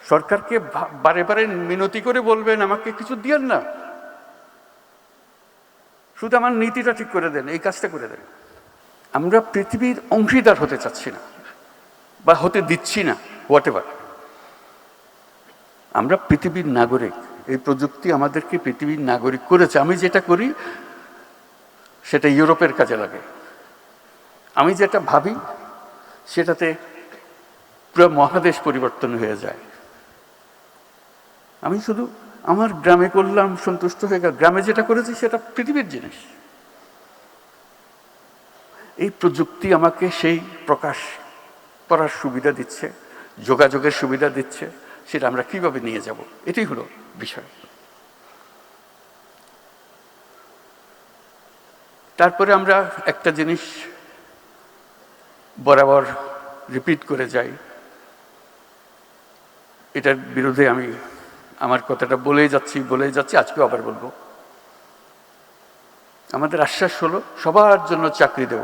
সরকারকে বারে বারে মিনতি করে বলবেন আমাকে কিছু দিয়েন না, শুধু আমার নীতিটা ঠিক করে দেন, এই কাজটা করে দেন। আমরা পৃথিবীর অংশীদার হতে চাচ্ছি না বা হতে দিচ্ছি না, হোয়াটএভার। আমরা পৃথিবীর নাগরিক। এই প্রযুক্তি আমাদেরকে পৃথিবীর নাগরিক করেছে। আমি যেটা করি সেটা ইউরোপের কাজে লাগে। আমি যেটা ভাবি সেটাতে পুরো মহাদেশ পরিবর্তন হয়ে যায়। আমি শুধু আমার গ্রামে করলাম, সন্তুষ্ট হয়ে গেল। গ্রামে যেটা করেছি সেটা পৃথিবীর জিনিস। এই প্রযুক্তি আমাকে সেই প্রকাশ করার সুবিধা দিচ্ছে, যোগাযোগের সুবিধা দিচ্ছে। সেটা আমরা কিভাবে নিয়ে যাব, এটাই হলো বিষয়। তারপরে আমরা একটা জিনিস বরাবর রিপিট করে যাই, এটার বিরুদ্ধে আমি আমার কথাটা বলেই যাচ্ছি, আজকেও আবার বলবো। আমাদের আশ্বাস হলো সবার জন্য চাকরি দেব।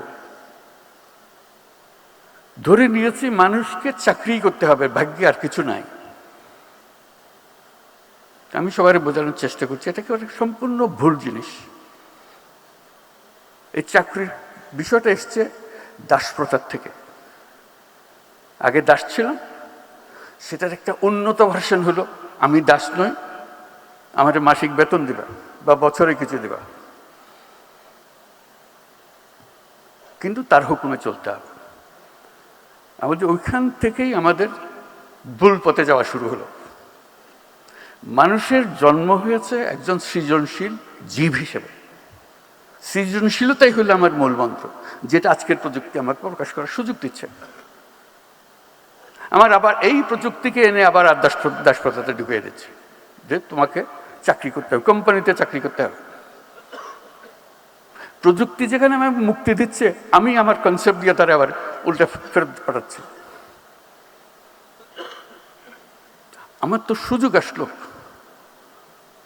ধরে নিয়েছি মানুষকে চাকরি করতে হবে, ভাগ্যে আর কিছু নাই। আমি সবাই বোঝানোর চেষ্টা করছি এটা কি সম্পূর্ণ ভুল জিনিস। এই চাকরির বিষয়টা এসছে দাসপ্রথার থেকে। আগে দাস ছিলাম, সেটার একটা উন্নত ভার্সন হলো আমি দাস নই, আমার মাসিক বেতন দিবা বা বছরে কিছু দিবা, কিন্তু তার হুকুমে চলতে হবে। আমাদের ওইখান থেকেই আমাদের ভুল পথে যাওয়া শুরু হলো। মানুষের জন্ম হয়েছে একজন সৃজনশীল জীব হিসেবে। সৃজনশীলতাই হলো আমার মূল মন্ত্র, যেটা আজকের প্রযুক্তি আমাকে প্রকাশ করার সুযোগ দিচ্ছে। আমার আবার এই প্রযুক্তিকে এনে আবার দাসপ্রথাতে ঢুকিয়ে দিচ্ছে, যে তোমাকে চাকরি করতে হবে, কোম্পানিতে চাকরি করতে হবে। প্রযুক্তি যেখানে আমাকে মুক্তি দিচ্ছে, আমি আমার কনসেপ্ট দিয়ে তারা আবার উল্টা ফেরত পাঠাচ্ছি। আমার তো সুযোগ আসলো,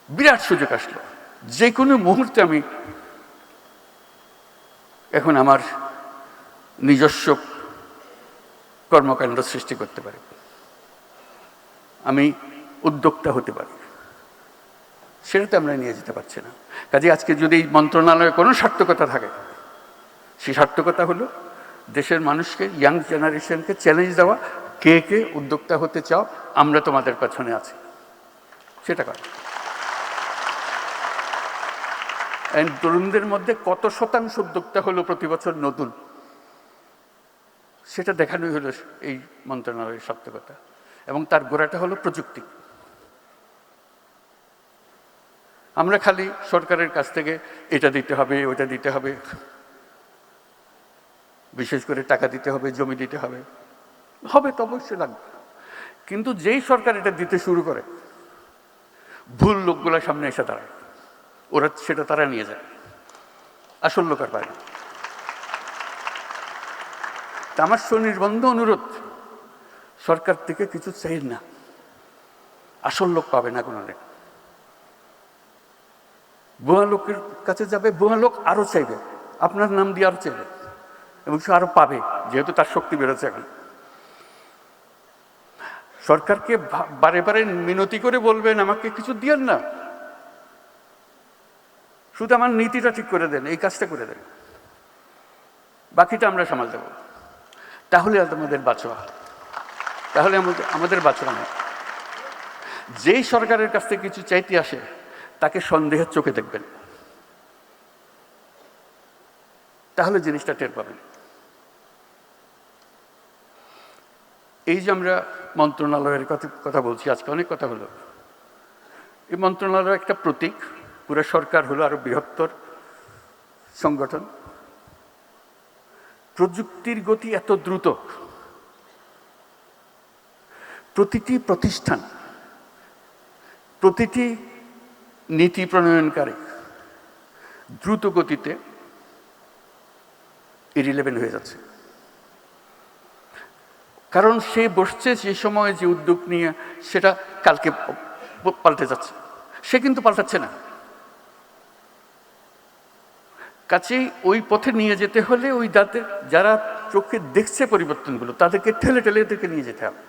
বিরাট সুযোগ আসলো। যে কোনো মুহূর্তে আমি এখন আমার নিজস্ব কর্মকাণ্ড সৃষ্টি করতে পারি, আমি উদ্যোক্তা হতে পারি। সেটাতে আমরা নিয়ে যেতে পারছি না। কাজে আজকে যদি এই মন্ত্রণালয়ে কোনো সার্থকতা থাকে, সেই সার্থকতা হলো দেশের মানুষকে, ইয়াং জেনারেশনকে চ্যালেঞ্জ দেওয়া, কে কে উদ্যোক্তা হতে চাও, আমরা তোমাদের পেছনে আছি, সেটা কর। তরুণদের মধ্যে কত শতাংশ উদ্যোক্তা হলো প্রতি বছর নতুন, সেটা দেখানোই হলো এই মন্ত্রণালয়ের সার্থকতা। এবং তার গোড়াটা হলো প্রযুক্তি। আমরা খালি সরকারের কাছ থেকে এটা দিতে হবে, ওটা দিতে হবে, বিশেষ করে টাকা দিতে হবে, জমি দিতে হবে, হবে তো অবশ্যই লাগবে। কিন্তু যেই সরকার এটা দিতে শুরু করে, ভুল লোকগুলোর সামনে এসে দাঁড়ায়, ওরা সেটা তারা নিয়ে যায়, আসল লোক আর পায় না। তা আমার সুনির্বন্ধ অনুরোধ, সরকার থেকে কিছু চাই না, আসল লোক পাবে না কোনো দিন। ভুয়া লোকের কাছে যাবে, ভুয়া লোক আরো চাইবে, আপনার নাম দিয়ে আরো চাইবে, এবং সে আরো পাবে, যেহেতু তার শক্তি বেড়েছে এখন। সরকারকে বারে বারে মিনতি করে বলবেন আমাকে কিছু দিয়েন না, শুধু আমার নীতিটা ঠিক করে দেন, এই কাজটা করে দেন, বাকিটা আমরা সামাল দেব। তাহলে আমাদের বাঁচোয়া, তাহলে আমাদের বাঁচোয়া না। যেই সরকারের কাছ থেকে কিছু চাইতে আসে, তাকে সন্দেহের চোখে দেখবেন, তাহলে জিনিসটা টের পাবেন। এই যে আমরা মন্ত্রণালয়ের কথা বলছি, আজকে অনেক কথা হলো। এই মন্ত্রণালয় একটা প্রতীক, পুরো সরকার হলো আরো বৃহত্তর সংগঠন। প্রযুক্তির গতি এত দ্রুত, প্রতিটি প্রতিষ্ঠান, প্রতিটি নীতি প্রণয়নকারী দ্রুত গতিতে ইরিলেভেন্ট হয়ে যাচ্ছে। কারণ সে বসছে যে সময় যে উদ্যোগ নিয়ে, সেটা কালকে পাল্টে যাচ্ছে, সে কিন্তু পাল্টাচ্ছে না। কাছেই ওই পথে নিয়ে যেতে হলে ওই যারা চোখে দেখছে পরিবর্তনগুলো, তাদেরকে ঠেলে ঠেলে এদেরকে নিয়ে যেতে হবে।